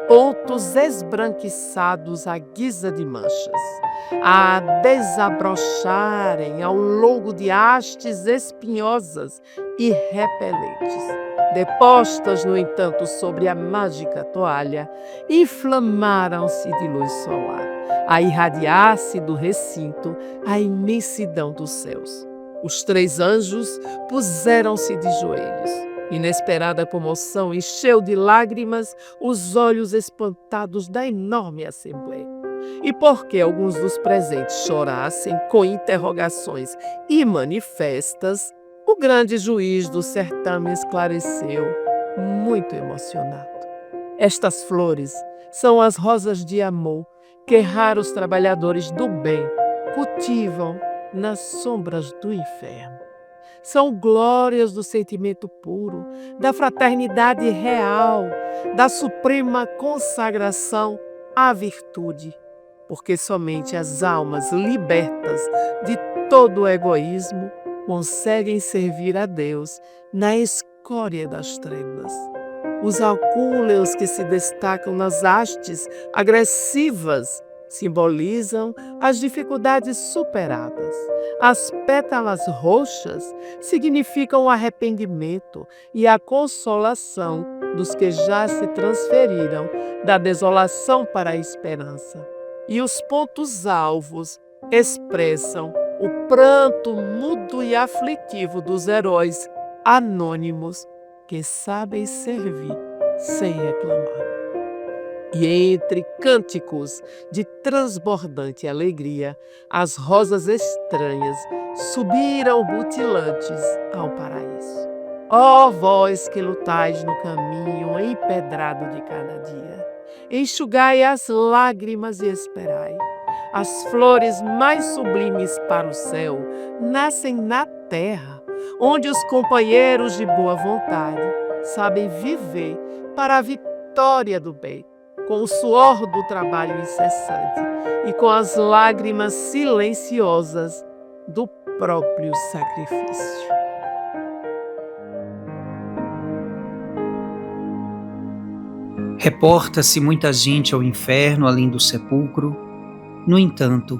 pontos esbranquiçados à guisa de manchas, a desabrocharem ao longo de hastes espinhosas e repelentes. Depostas, no entanto, sobre a mágica toalha, inflamaram-se de luz solar, a irradiar-se do recinto a imensidão dos céus. Os 3 anjos puseram-se de joelhos. Inesperada comoção encheu de lágrimas os olhos espantados da enorme assembleia. E porque alguns dos presentes chorassem com interrogações e manifestas, o grande juiz do certame esclareceu, muito emocionado. Estas flores são as rosas de amor que raros trabalhadores do bem cultivam nas sombras do inferno. São glórias do sentimento puro, da fraternidade real, da suprema consagração à virtude, porque somente as almas libertas de todo o egoísmo conseguem servir a Deus na escória das trevas. Os alcúleos que se destacam nas hastes agressivas simbolizam as dificuldades superadas. As pétalas roxas significam o arrependimento e a consolação dos que já se transferiram da desolação para a esperança. E os pontos alvos expressam o pranto mudo e aflitivo dos heróis anônimos que sabem servir sem reclamar. E entre cânticos de transbordante alegria, as rosas estranhas subiram rutilantes ao paraíso. Ó vós que lutais no caminho empedrado de cada dia, enxugai as lágrimas e esperai. As flores mais sublimes para o céu nascem na terra, onde os companheiros de boa vontade sabem viver para a vitória do bem, com o suor do trabalho incessante e com as lágrimas silenciosas do próprio sacrifício. Reporta-se muita gente ao inferno além do sepulcro. No entanto,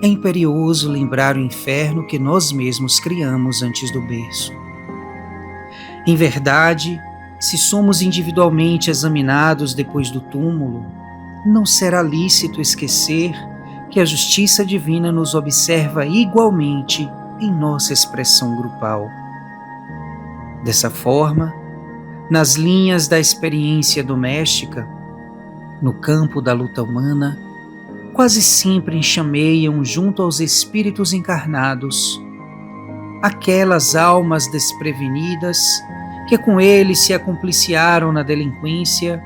é imperioso lembrar o inferno que nós mesmos criamos antes do berço. Em verdade, se somos individualmente examinados depois do túmulo, não será lícito esquecer que a justiça divina nos observa igualmente em nossa expressão grupal. Dessa forma, nas linhas da experiência doméstica, no campo da luta humana, quase sempre enxameiam junto aos espíritos encarnados aquelas almas desprevenidas que com eles se acompliciaram na delinquência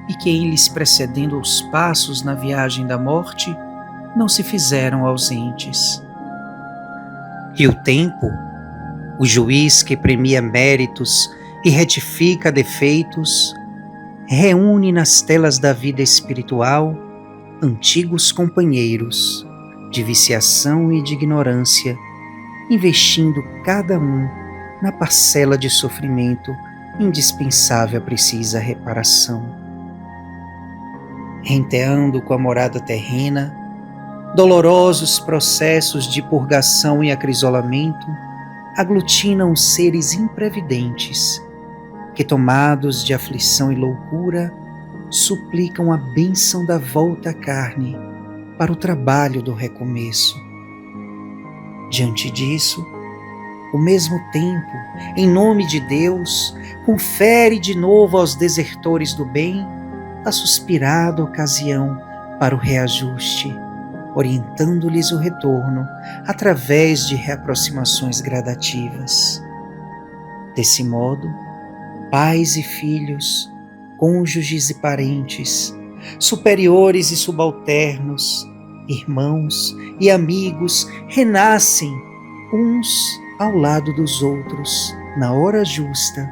e que em lhes precedendo os passos na viagem da morte não se fizeram ausentes. E o tempo, o juiz que premia méritos e retifica defeitos, reúne nas telas da vida espiritual antigos companheiros de viciação e de ignorância, investindo cada um na parcela de sofrimento indispensável à precisa reparação. Renteando com a morada terrena, dolorosos processos de purgação e acrisolamento aglutinam seres imprevidentes que, tomados de aflição e loucura, suplicam a bênção da volta à carne para o trabalho do recomeço. Diante disso, o mesmo tempo, em nome de Deus, confere de novo aos desertores do bem a suspirada ocasião para o reajuste, orientando-lhes o retorno através de reaproximações gradativas. Desse modo, pais e filhos, cônjuges e parentes, superiores e subalternos, irmãos e amigos renascem uns ao lado dos outros na hora justa,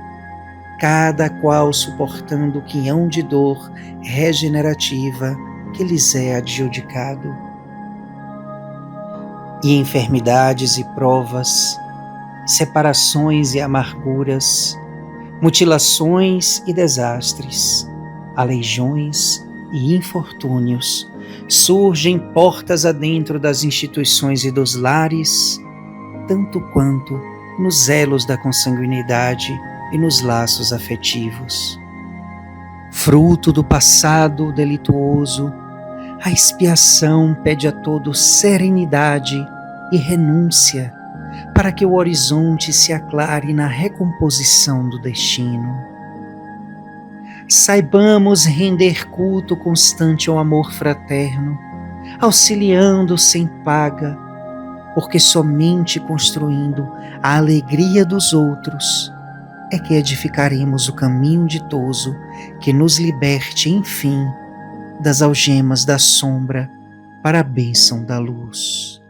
cada qual suportando o quinhão de dor regenerativa que lhes é adjudicado. E enfermidades e provas, separações e amarguras, mutilações e desastres, aleijões e infortúnios surgem portas adentro das instituições e dos lares, tanto quanto nos elos da consanguinidade e nos laços afetivos. Fruto do passado delituoso, a expiação pede a todos serenidade e renúncia para que o horizonte se aclare na recomposição do destino. Saibamos render culto constante ao amor fraterno, auxiliando sem paga, porque somente construindo a alegria dos outros é que edificaremos o caminho ditoso que nos liberte, enfim, das algemas da sombra para a bênção da luz.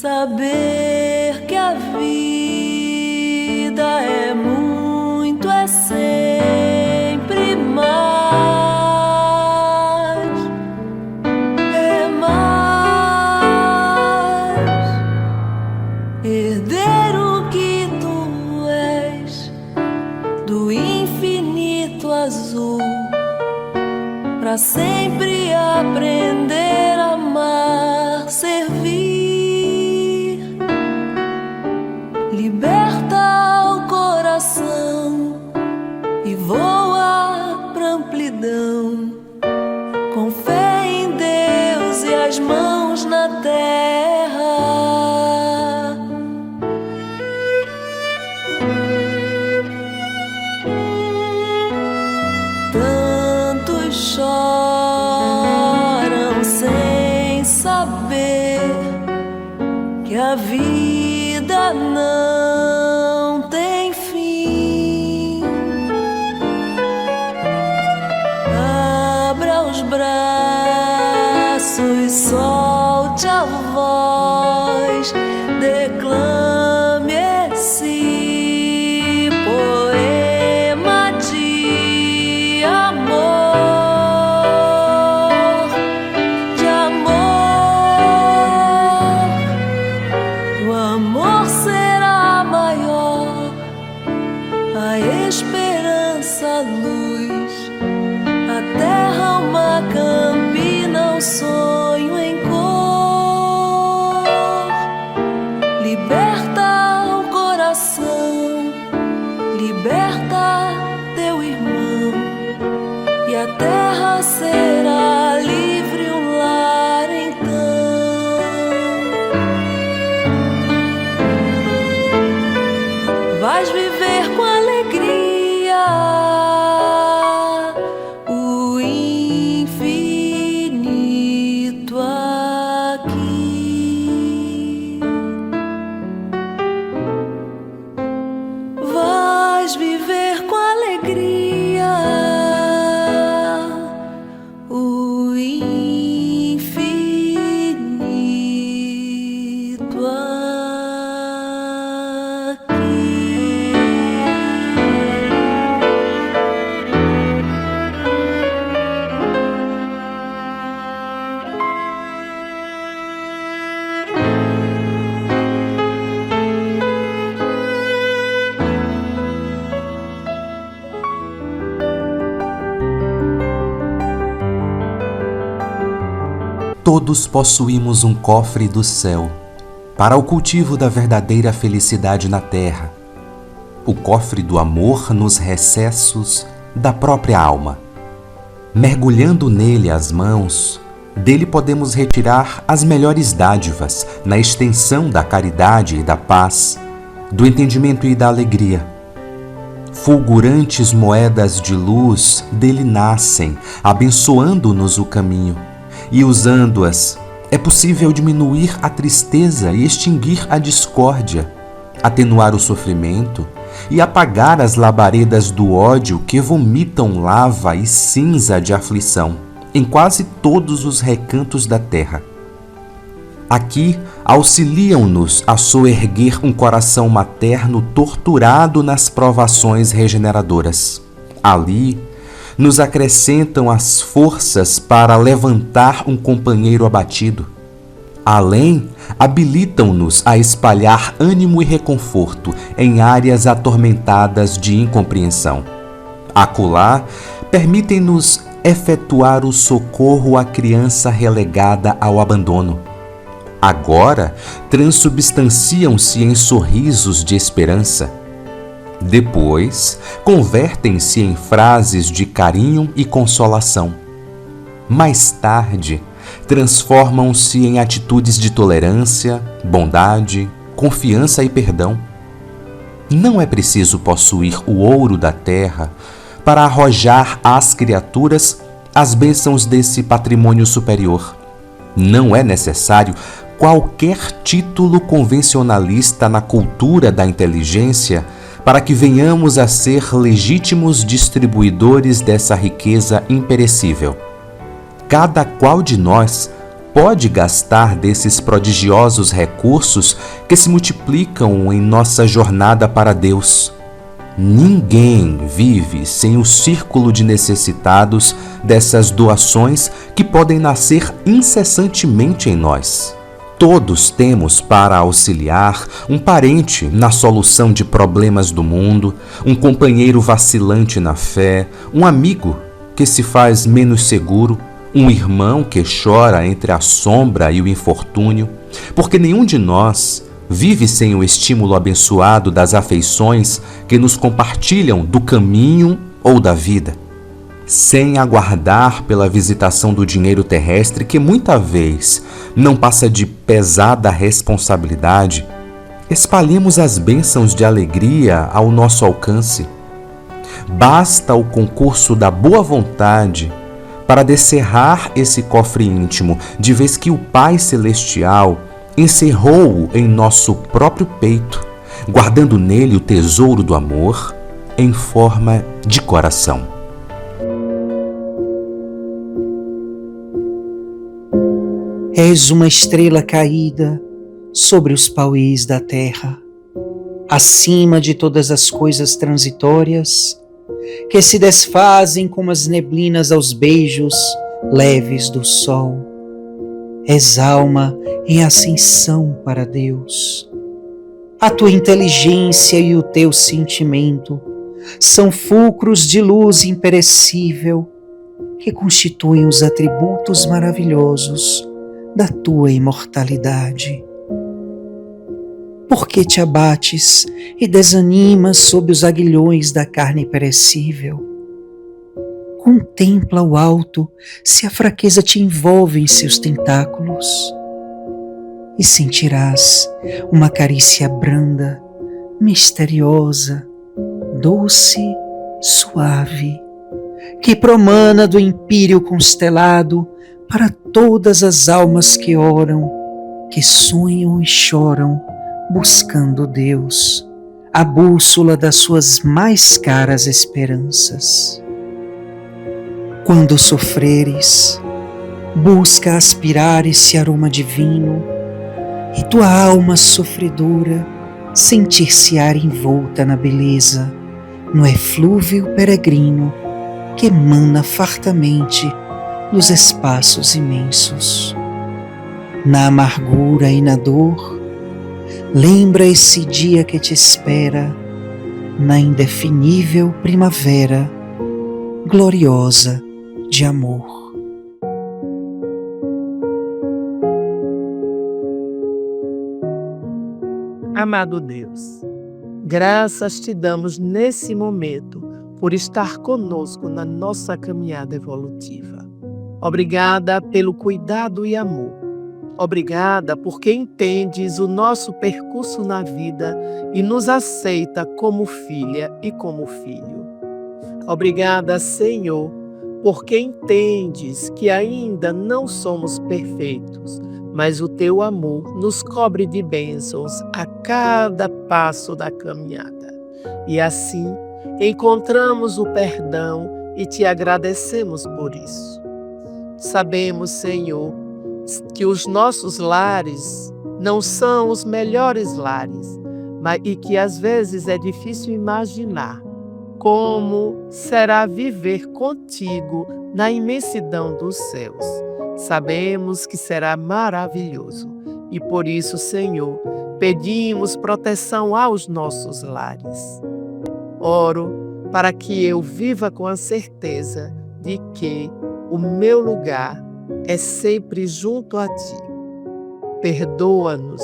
Saber que a vida é muito, é sempre mais. herdeiro que tu és do infinito azul, pra sempre aprender a amar, servir. Liberta o coração e voa pra amplidão, com fé em Deus e as mãos na terra. Tantos choram sem saber que a vida não tem fim. Abra os braços, solte a voz, declame esse poema de amor, de amor. O amor será maior, a esperança, a luz, a terra, uma campina, um sonho em cor. Liberta o coração, liberta teu irmão, e a terra será livre, um lar então. Vais viver com alegria o infinito aqui. Vais viver com alegria o infinito aqui. Todos possuímos um cofre do céu para o cultivo da verdadeira felicidade na terra, o cofre do amor nos recessos da própria alma. Mergulhando nele as mãos, dele podemos retirar as melhores dádivas na extensão da caridade e da paz, do entendimento e da alegria. Fulgurantes moedas de luz dele nascem, abençoando-nos o caminho, e usando-as é possível diminuir a tristeza e extinguir a discórdia, atenuar o sofrimento e apagar as labaredas do ódio que vomitam lava e cinza de aflição em quase todos os recantos da terra. Aqui auxiliam-nos a soerguer um coração materno torturado nas provações regeneradoras. Ali nos acrescentam as forças para levantar um companheiro abatido. Além, habilitam-nos a espalhar ânimo e reconforto em áreas atormentadas de incompreensão. Acolá, permitem-nos efetuar o socorro à criança relegada ao abandono. Agora, transubstanciam-se em sorrisos de esperança. Depois, convertem-se em frases de carinho e consolação. Mais tarde, transformam-se em atitudes de tolerância, bondade, confiança e perdão. Não é preciso possuir o ouro da terra para arrojar às criaturas as bênçãos desse patrimônio superior. Não é necessário qualquer título convencionalista na cultura da inteligência para que venhamos a ser legítimos distribuidores dessa riqueza imperecível. Cada qual de nós pode gastar desses prodigiosos recursos que se multiplicam em nossa jornada para Deus. Ninguém vive sem o círculo de necessitados dessas doações que podem nascer incessantemente em nós. Todos temos para auxiliar um parente na solução de problemas do mundo, um companheiro vacilante na fé, um amigo que se faz menos seguro, um irmão que chora entre a sombra e o infortúnio, porque nenhum de nós vive sem o estímulo abençoado das afeições que nos compartilham do caminho ou da vida. Sem aguardar pela visitação do dinheiro terrestre, que muita vez não passa de pesada responsabilidade, espalhemos as bênçãos de alegria ao nosso alcance. Basta o concurso da boa vontade para descerrar esse cofre íntimo, de vez que o Pai Celestial encerrou-o em nosso próprio peito, guardando nele o tesouro do amor em forma de coração. És uma estrela caída sobre os pauês da terra, acima de todas as coisas transitórias que se desfazem como as neblinas aos beijos leves do sol. És alma em ascensão para Deus. A tua inteligência e o teu sentimento são fulcros de luz imperecível que constituem os atributos maravilhosos da tua imortalidade. Por que te abates e desanimas sob os aguilhões da carne perecível? Contempla o alto se a fraqueza te envolve em seus tentáculos, e sentirás uma carícia branda, misteriosa, doce, suave, que promana do empíreo constelado para todas as almas que oram, que sonham e choram, buscando Deus, a bússola das suas mais caras esperanças. Quando sofreres, busca aspirar esse aroma divino, e tua alma sofredora sentir-se-á envolta na beleza, no eflúvio peregrino que emana fartamente dos espaços imensos. Na amargura e na dor, lembra esse dia que te espera, na indefinível primavera, gloriosa de amor. Amado Deus, graças te damos nesse momento por estar conosco na nossa caminhada evolutiva. Obrigada pelo cuidado e amor. Obrigada porque entendes o nosso percurso na vida e nos aceita como filha e como filho. Obrigada, Senhor, porque entendes que ainda não somos perfeitos, mas o teu amor nos cobre de bênçãos a cada passo da caminhada. E assim encontramos o perdão e te agradecemos por isso. Sabemos, Senhor, que os nossos lares não são os melhores lares, e que às vezes é difícil imaginar como será viver contigo na imensidão dos céus. Sabemos que será maravilhoso e por isso, Senhor, pedimos proteção aos nossos lares. Oro para que eu viva com a certeza de que o meu lugar é sempre junto a Ti. Perdoa-nos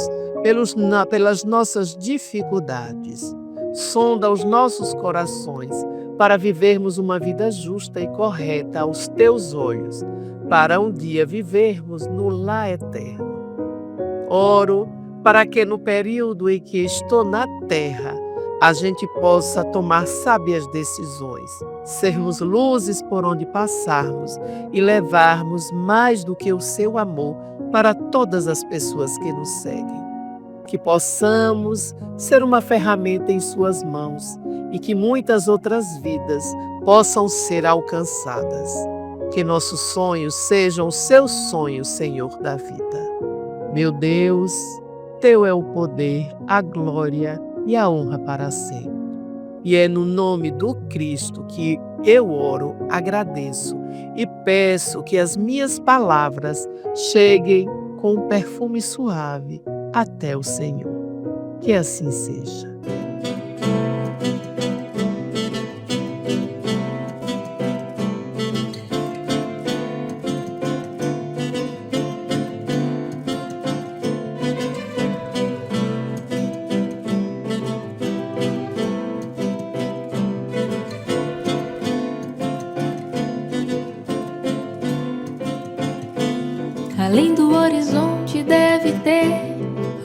pelas nossas dificuldades. Sonda os nossos corações para vivermos uma vida justa e correta aos Teus olhos, para um dia vivermos no lar eterno. Oro para que no período em que estou na terra, a gente possa tomar sábias decisões, sermos luzes por onde passarmos e levarmos mais do que o Seu amor para todas as pessoas que nos seguem. Que possamos ser uma ferramenta em Suas mãos e que muitas outras vidas possam ser alcançadas. Que nossos sonhos sejam os Seus sonhos, Senhor da vida. Meu Deus, Teu é o poder, a glória e a honra para sempre. E é no nome do Cristo que eu oro, agradeço e peço que as minhas palavras cheguem com um perfume suave até o Senhor. Que assim seja. Além do horizonte deve ter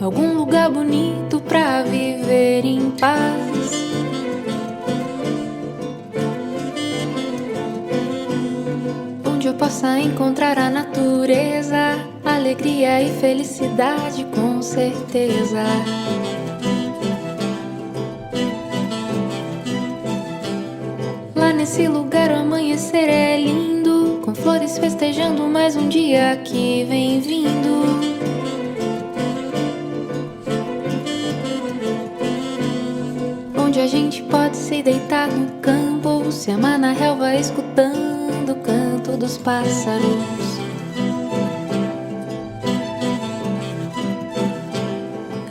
algum lugar bonito pra viver em paz. Onde eu possa encontrar a natureza, alegria e felicidade com certeza. Lá nesse lugar o amanhecer é lindo, com flores festejando mais um dia que vem vindo. Onde a gente pode se deitar no campo, se amar na relva escutando o canto dos pássaros.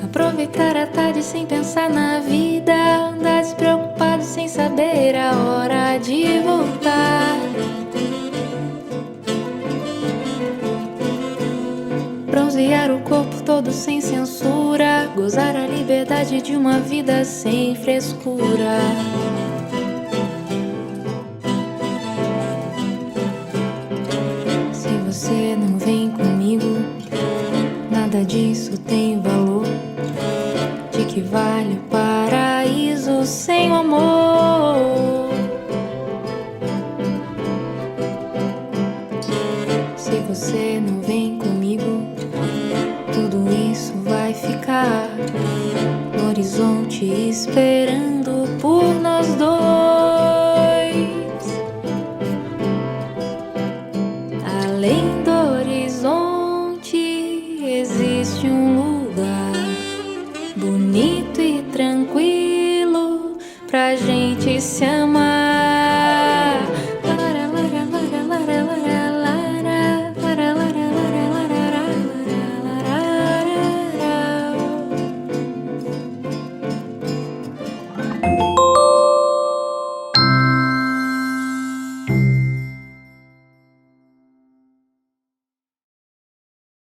Aproveitar a tarde sem pensar na vida, andar despreocupado sem saber a hora de voltar. Bronzear o corpo todo sem censura, gozar a liberdade de uma vida sem frescura. Se você não vem comigo, nada disso tem valor. De que vale o paraíso sem o amor? Se você não vem comigo, tudo isso vai ficar no horizonte esperando por nós dois. Além do horizonte existe um lugar bonito e tranquilo pra gente se amar.